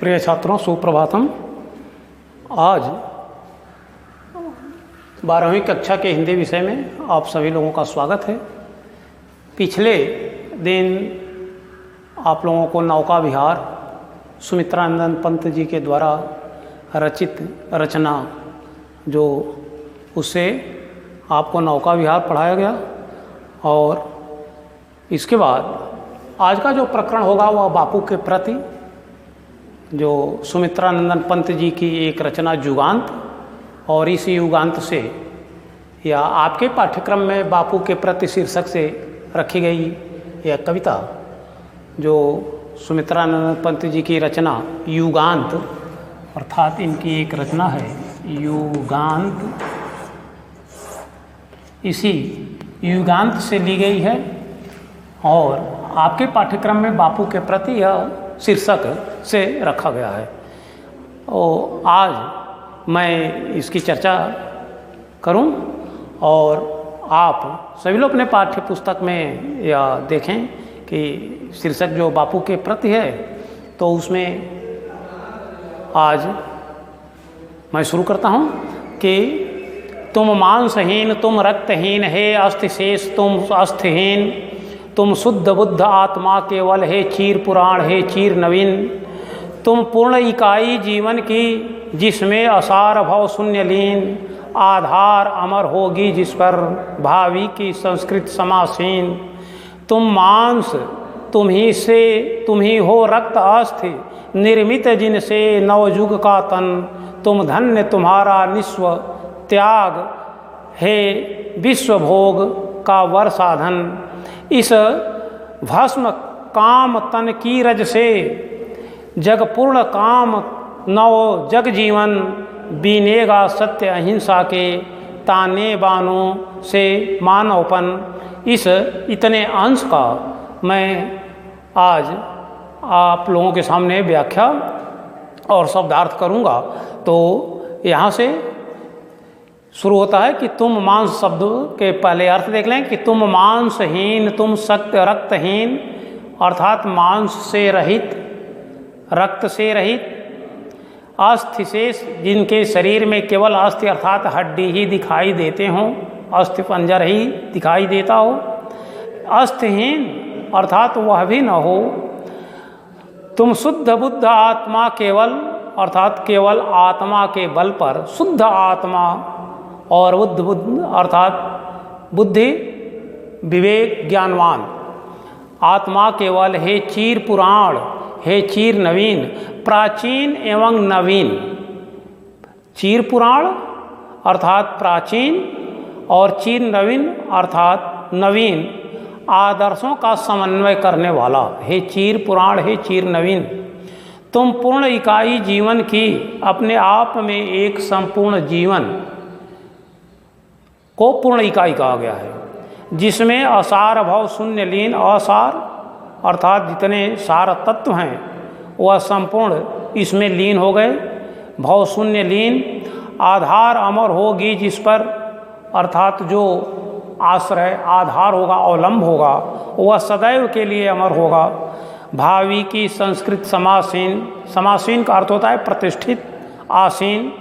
प्रिय छात्रों, सुप्रभातम। आज 12वीं कक्षा के हिंदी विषय में आप सभी लोगों का स्वागत है। पिछले दिन आप लोगों को नौका विहार सुमित्रानंद पंत जी के द्वारा रचित रचना जो उससे आपको नौका विहार पढ़ाया गया, और इसके बाद आज का जो प्रकरण होगा वह बापू के प्रति जो सुमित्रानंद पंत जी की एक रचना युगांत, और इस युगांत से या आपके पाठ्यक्रम में बापू के प्रति शीर्षक से रखी गई यह कविता जो सुमित्रानंद पंत जी की रचना युगांत, अर्थात इनकी एक रचना है युगांत, इसी युगांत से ली गई है और आपके पाठ्यक्रम में बापू के प्रति यह शीर्षक से रखा गया है। और आज मैं इसकी चर्चा करूं और आप सभी लोग अपने पाठ्य पुस्तक में या देखें कि शीर्षक जो बापू के प्रति है, तो उसमें आज मैं शुरू करता हूं कि तुम मांसहीन, तुम रक्तहीन, हे अस्थिशेष तुम अस्थिहीन, तुम शुद्ध बुद्ध आत्मा केवल, हे चीर पुराण, हे चीर नवीन, तुम पूर्ण इकाई जीवन की जिसमें असार भव शून्य लीन, आधार अमर होगी जिस पर भावी की संस्कृत समासीन, तुम मांस तुम ही हो रक्त अस्थि निर्मित जिनसे नवयुग का तन, तुम धन्य तुम्हारा निस्व त्याग, हे विश्व भोग का वर साधन, इस भस्म काम तन की रज से जग पूर्ण काम नव जग जीवन, बीनेगा सत्य अहिंसा के ताने बानों से मानवपन। इस इतने अंश का मैं आज आप लोगों के सामने व्याख्या और शब्दार्थ करूँगा। तो यहाँ से शुरू होता है कि तुम मांस शब्द के पहले अर्थ देख लें कि तुम मांसहीन, तुम सत्य रक्तहीन, अर्थात मांस से रहित, रक्त से रहित, अस्थिशेष जिनके शरीर में केवल अस्थि अर्थात हड्डी ही दिखाई देते हों, अस्थि पंजर ही दिखाई देता हो, अस्थिहीन अर्थात वह भी न हो, तुम शुद्ध बुद्ध आत्मा केवल अर्थात केवल आत्मा के बल पर शुद्ध आत्मा, और बुद्ध अर्थात बुद्धि विवेक ज्ञानवान आत्मा केवल, हे चीर पुराण, हे चीर नवीन, प्राचीन एवं नवीन, चीर पुराण अर्थात प्राचीन और चीर नवीन अर्थात नवीन आदर्शों का समन्वय करने वाला, हे चीर पुराण, हे चीर नवीन, तुम पूर्ण इकाई जीवन की, अपने आप में एक संपूर्ण जीवन को पूर्ण इकाई कहा गया है, जिसमें असार भव शून्य लीन, असार अर्थात जितने सार तत्व हैं वह संपूर्ण इसमें लीन हो गए, भव शून्य लीन, आधार अमर होगी जिस पर अर्थात जो आश्रय आधार होगा, अवलंब होगा, वह सदैव के लिए अमर होगा, भावी की संस्कृत समासीन, समासीन का अर्थ होता है प्रतिष्ठित, आसीन,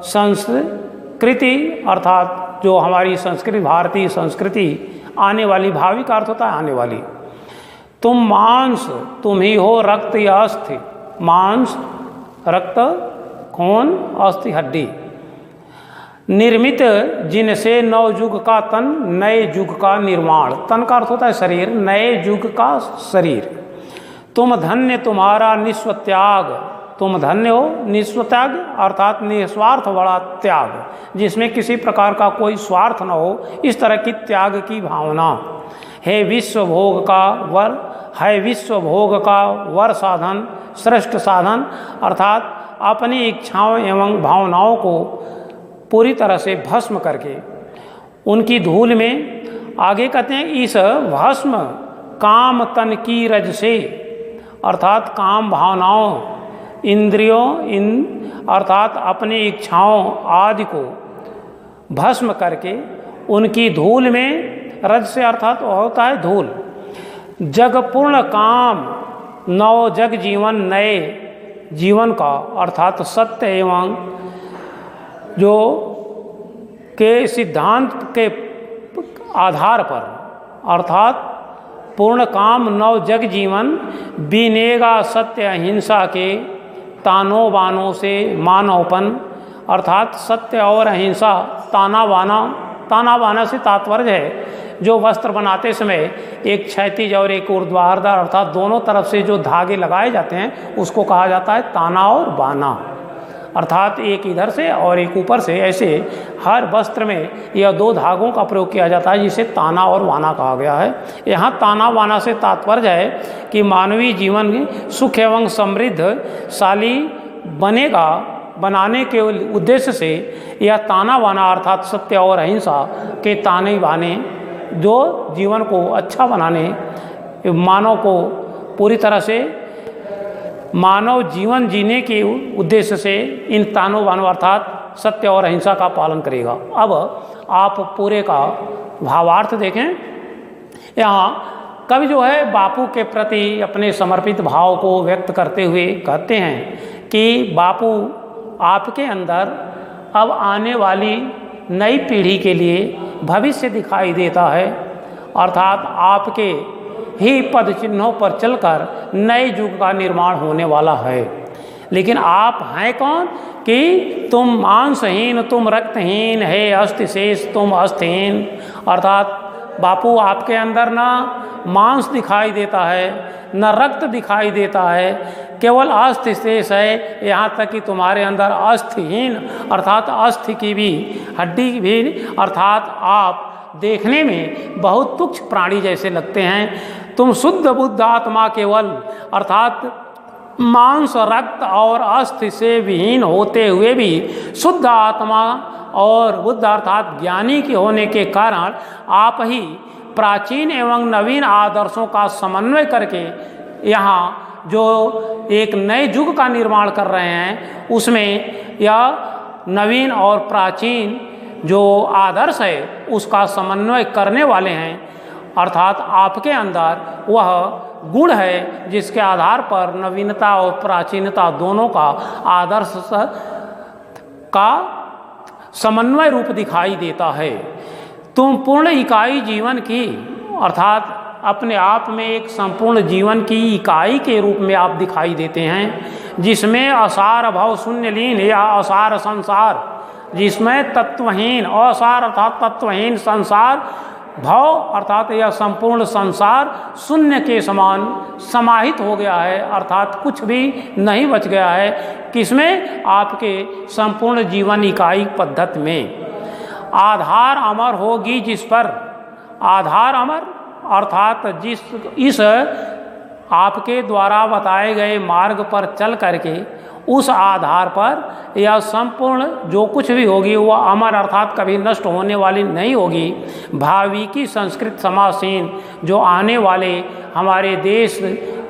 संस्कृति अर्थात जो हमारी संस्कृति भारतीय संस्कृति आने वाली, भावी का अर्थ होता है आने वाली, तुम मांस तुम ही हो रक्त या अस्थि, मांस रक्त खून अस्थि हड्डी, निर्मित जिनसे नवयुग का तन, नए युग का निर्माण, तन का अर्थ होता है शरीर, नए युग का शरीर, तुम धन्य तुम्हारा निस्व त्याग, तुम धन्य हो, निस्व त्याग अर्थात निस्वार्थ बड़ा त्याग, जिसमें किसी प्रकार का कोई स्वार्थ न हो, इस तरह की त्याग की भावना, हे विश्व भोग का वर, है विश्व भोग का वर साधन, श्रेष्ठ साधन अर्थात अपनी इच्छाओं एवं भावनाओं को पूरी तरह से भस्म करके उनकी धूल में, आगे कहते हैं इस भस्म काम तन की रज से अर्थात काम भावनाओं, इंद्रियों अर्थात अपनी इच्छाओं आदि को भस्म करके उनकी धूल में, रज से अर्थात होता है धूल, जग पूर्ण काम नव जग जीवन नए जीवन का अर्थात सत्य एवं जो के सिद्धांत के आधार पर अर्थात पूर्ण काम नव जग जीवन बीनेगा सत्य अहिंसा के तानों बानों से मानवपन। अर्थात सत्य और अहिंसा ताना बाना से तात्पर्य है जो वस्त्र बनाते समय एक क्षैतिज और एक ऊर्ध्वाधर अर्थात दोनों तरफ से जो धागे लगाए जाते हैं उसको कहा जाता है ताना और बाना। अर्थात एक इधर से और एक ऊपर से, ऐसे हर वस्त्र में यह दो धागों का प्रयोग किया जाता है जिसे ताना और बाना कहा गया है। यहाँ ताना बाना से तात्पर्य है कि मानवीय जीवन सुख एवं समृद्धशाली बनेगा बनाने के उद्देश्य से यह ताना बाना अर्थात सत्य और अहिंसा के ताने बाने जो जीवन को अच्छा बनाने, मानव को पूरी तरह से मानव जीवन जीने के उद्देश्य से इन तानों बानों अर्थात सत्य और अहिंसा का पालन करेगा। अब आप पूरे का भावार्थ देखें। यहाँ कवि जो है बापू के प्रति अपने समर्पित भाव को व्यक्त करते हुए कहते हैं कि बापू आपके अंदर अब आने वाली नई पीढ़ी के लिए भविष्य दिखाई देता है, अर्थात आपके ही पद चिन्हों पर चलकर नए युग का निर्माण होने वाला है। लेकिन आप हैं कौन कि तुम मांसहीन, तुम रक्तहीन, है अस्थि शेष तुम अस्थिहीन। अर्थात बापू आपके अंदर ना मांस दिखाई देता है न रक्त दिखाई देता है, केवल अस्थि शेष है। यहाँ तक कि तुम्हारे अंदर अस्थिहीन अर्थात अस्थि की भी हड्डी भी अर्थात आप देखने में बहुत तुच्छ प्राणी जैसे लगते हैं। तुम शुद्ध बुद्ध आत्मा केवल अर्थात मांस रक्त और अस्थि से विहीन होते हुए भी शुद्ध आत्मा और बुद्ध अर्थात ज्ञानी के होने के कारण आप ही प्राचीन एवं नवीन आदर्शों का समन्वय करके यहाँ जो एक नए युग का निर्माण कर रहे हैं उसमें यह नवीन और प्राचीन जो आदर्श है उसका समन्वय करने वाले हैं। अर्थात आपके अंदर वह गुण है जिसके आधार पर नवीनता और प्राचीनता दोनों का आदर्श का समन्वय रूप दिखाई देता है। तुम पूर्ण इकाई जीवन की अर्थात अपने आप में एक संपूर्ण जीवन की इकाई के रूप में आप दिखाई देते हैं, जिसमें असार भव शून्यलीन या असार संसार, जिसमें तत्वहीन असार अर्थात तत्वहीन संसार, भव अर्थात यह संपूर्ण संसार शून्य के समान समाहित हो गया है, अर्थात कुछ भी नहीं बच गया है। किसमें? आपके संपूर्ण जीवन इकाई पद्धति में। आधार अमर होगी जिस पर, आधार अमर अर्थात जिस इस आपके द्वारा बताए गए मार्ग पर चल करके उस आधार पर यह संपूर्ण जो कुछ भी होगी वह अमर अर्थात कभी नष्ट होने वाली नहीं होगी। भावी की संस्कृत समासीन जो आने वाले हमारे देश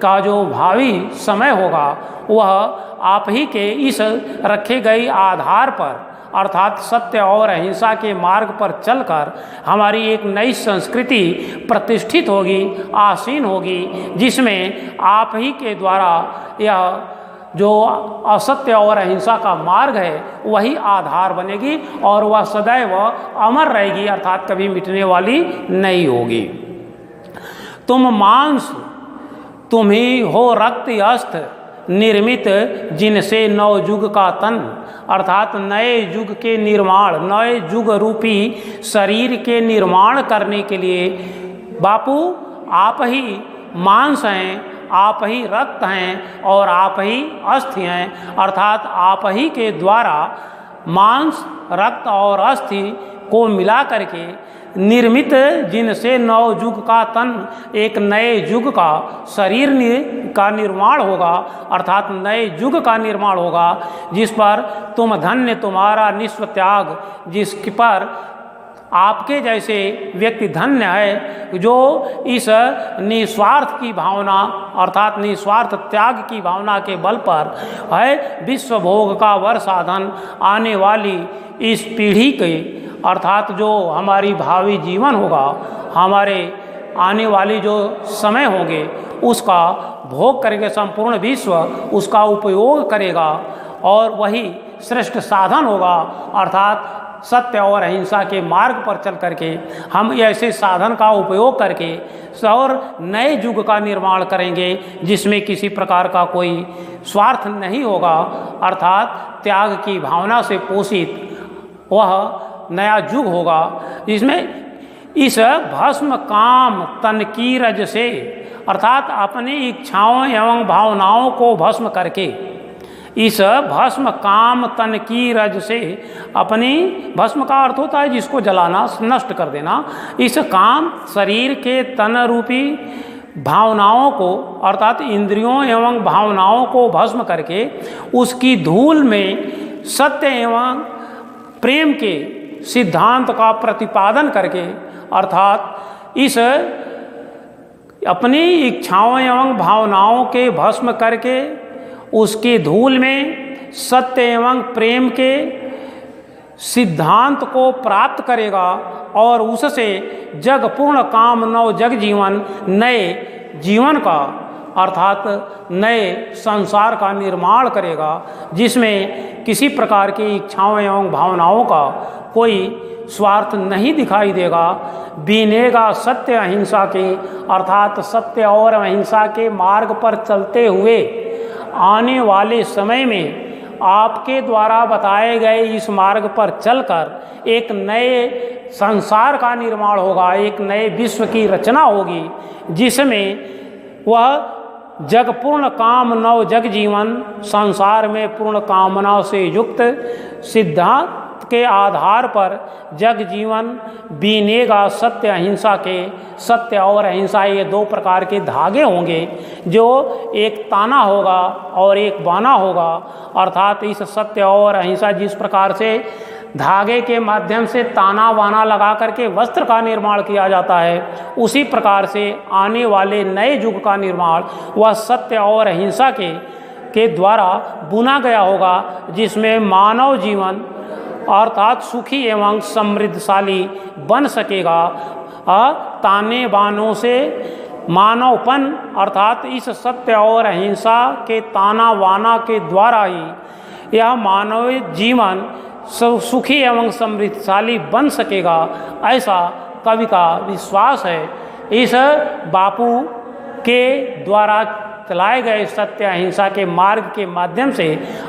का जो भावी समय होगा वह आप ही के इस रखे गए आधार पर अर्थात सत्य और अहिंसा के मार्ग पर चलकर हमारी एक नई संस्कृति प्रतिष्ठित होगी, आसीन होगी, जिसमें आप ही के द्वारा यह जो असत्य और अहिंसा का मार्ग है वही आधार बनेगी और वह सदैव अमर रहेगी अर्थात कभी मिटने वाली नहीं होगी। तुम मांस तुम ही हो रक्त अस्त निर्मित जिनसे नव युग का तन, अर्थात नए युग के निर्माण, नए युग रूपी शरीर के निर्माण करने के लिए बापू आप ही मांस हैं, आप ही रक्त हैं और आप ही अस्थि हैं। अर्थात आप ही के द्वारा मांस रक्त और अस्थि को मिला करके निर्मित जिनसे नव युग का तन एक नए युग का शरीर का निर्माण होगा अर्थात नए युग का निर्माण होगा, जिस पर तुम धन्य तुम्हारा निस्व त्याग, जिस पर आपके जैसे व्यक्ति धन्य है जो इस निस्वार्थ की भावना अर्थात निस्वार्थ त्याग की भावना के बल पर है विश्व भोग का वर साधन आने वाली इस पीढ़ी के अर्थात जो हमारी भावी जीवन होगा, हमारे आने वाली जो समय होंगे उसका भोग करेंगे, संपूर्ण विश्व उसका उपयोग करेगा और वही श्रेष्ठ साधन होगा। अर्थात सत्य और अहिंसा के मार्ग पर चल करके हम ऐसे साधन का उपयोग करके और नए युग का निर्माण करेंगे जिसमें किसी प्रकार का कोई स्वार्थ नहीं होगा, अर्थात त्याग की भावना से पोषित वह नया युग होगा जिसमें इस भस्म काम तन की रज से, अर्थात अपनी इच्छाओं एवं भावनाओं को भस्म करके, इस भस्म काम तन की रज से, अपनी भस्म का अर्थ होता है जिसको जलाना, नष्ट कर देना, इस काम शरीर के तन रूपी भावनाओं को अर्थात इंद्रियों एवं भावनाओं को भस्म करके उसकी धूल में सत्य एवं प्रेम के सिद्धांत का प्रतिपादन करके, अर्थात इस अपनी इच्छाओं एवं भावनाओं के भस्म करके उसकी धूल में सत्य एवं प्रेम के सिद्धांत को प्राप्त करेगा और उससे जग पूर्ण काम नव जग जीवन, नए जीवन का अर्थात नए संसार का निर्माण करेगा जिसमें किसी प्रकार की इच्छाओं एवं भावनाओं का कोई स्वार्थ नहीं दिखाई देगा। बीनेगा सत्य अहिंसा के, अर्थात सत्य और अहिंसा के मार्ग पर चलते हुए आने वाले समय में आपके द्वारा बताए गए इस मार्ग पर चलकर एक नए संसार का निर्माण होगा, एक नए विश्व की रचना होगी जिसमें वह जग पूर्ण काम नव जग जीवन, संसार में पूर्ण कामना से युक्त सिद्धांत के आधार पर जग जीवन बीनेगा सत्य अहिंसा के। सत्य और अहिंसा ये दो प्रकार के धागे होंगे, जो एक ताना होगा और एक बाना होगा, अर्थात इस सत्य और अहिंसा जिस प्रकार से धागे के माध्यम से ताना बाना लगा करके वस्त्र का निर्माण किया जाता है, उसी प्रकार से आने वाले नए युग का निर्माण वह सत्य और अहिंसा के द्वारा बुना गया होगा जिसमें मानव जीवन अर्थात सुखी एवं समृद्धशाली बन सकेगा। ताने बानों से मानवपन अर्थात इस सत्य और अहिंसा के ताना बाना के द्वारा ही यह मानव जीवन सुखी एवं समृद्धशाली बन सकेगा, ऐसा कवि का विश्वास है। इस बापू के द्वारा चलाए गए सत्य अहिंसा के मार्ग के माध्यम से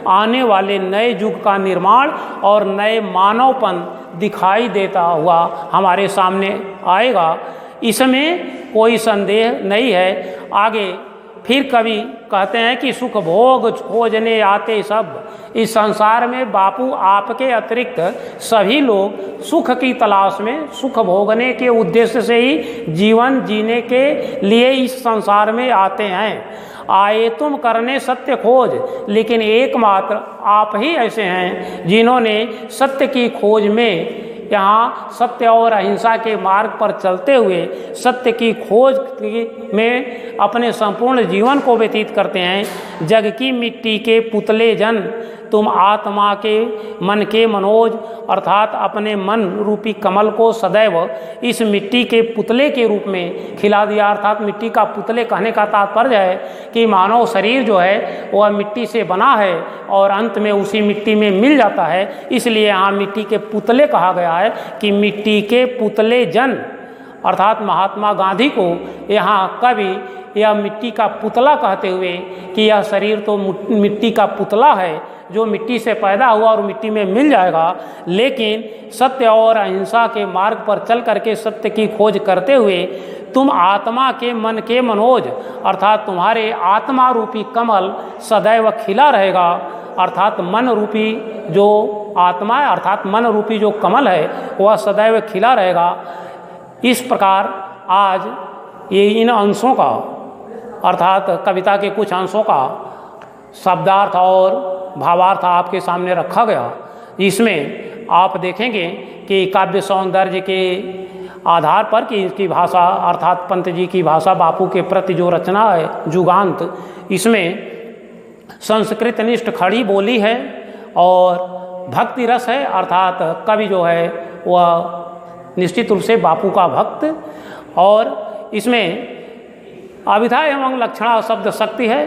आने वाले नए युग का निर्माण और नए मानवपन दिखाई देता हुआ हमारे सामने आएगा, इसमें कोई संदेह नहीं है। आगे फिर कवि कहते हैं कि सुख भोग खोजने आते सब, इस संसार में बापू आपके अतिरिक्त सभी लोग सुख की तलाश में, सुख भोगने के उद्देश्य से ही जीवन जीने के लिए इस संसार में आते हैं। आए तुम करने सत्य खोज, लेकिन एकमात्र आप ही ऐसे हैं जिन्होंने सत्य की खोज में यहाँ सत्य और अहिंसा के मार्ग पर चलते हुए सत्य की खोज में अपने संपूर्ण जीवन को व्यतीत करते हैं। जग की मिट्टी के पुतले जन, तुम आत्मा के मन के मनोज अर्थात अपने मन रूपी कमल को सदैव इस मिट्टी के पुतले के रूप में खिला दिया। अर्थात मिट्टी का पुतले कहने का तात्पर्य है कि मानव शरीर जो है वह मिट्टी से बना है और अंत में उसी मिट्टी में मिल जाता है, इसलिए यहाँ मिट्टी के पुतले कहा गया है कि मिट्टी के पुतले जन, अर्थात महात्मा गांधी को यहाँ कवि यह मिट्टी का पुतला कहते हुए कि यह शरीर तो मिट्टी का पुतला है जो मिट्टी से पैदा हुआ और मिट्टी में मिल जाएगा, लेकिन सत्य और अहिंसा के मार्ग पर चल करके सत्य की खोज करते हुए तुम आत्मा के मन के मनोज अर्थात तुम्हारे आत्मा रूपी कमल सदैव खिला रहेगा। अर्थात मन रूपी जो आत्मा है अर्थात मन रूपी जो कमल है वह सदैव खिला रहेगा। इस प्रकार आज ये इन अंशों का अर्थात कविता के कुछ अंशों का शब्दार्थ और भावार्थ आपके सामने रखा गया। इसमें आप देखेंगे कि काव्य सौंदर्य के आधार पर कि इसकी भाषा अर्थात पंत जी की भाषा बापू के प्रति जो रचना है जुगांत, इसमें संस्कृत निष्ठ खड़ी बोली है और भक्ति रस है, अर्थात कवि जो है वह निश्चित रूप से बापू का भक्त, और इसमें अभिधा एवं लक्षणा शब्द शक्ति है।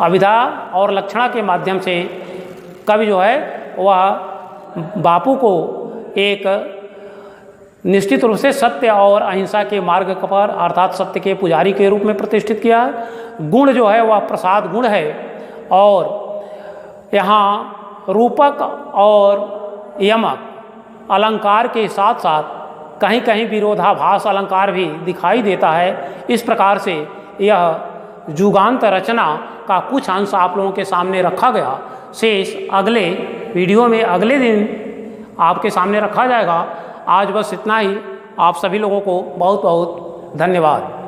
अभिधा और लक्षणा के माध्यम से कवि जो है वह बापू को एक निश्चित रूप से सत्य और अहिंसा के मार्ग पर अर्थात सत्य के पुजारी के रूप में प्रतिष्ठित किया। गुण जो है वह प्रसाद गुण है और यहाँ रूपक और यमक अलंकार के साथ साथ कहीं कहीं विरोधाभास अलंकार भी दिखाई देता है। इस प्रकार से यह जुगांत रचना का कुछ अंश आप लोगों के सामने रखा गया। शेष अगले वीडियो में अगले दिन आपके सामने रखा जाएगा। आज बस इतना ही। आप सभी लोगों को बहुत बहुत धन्यवाद।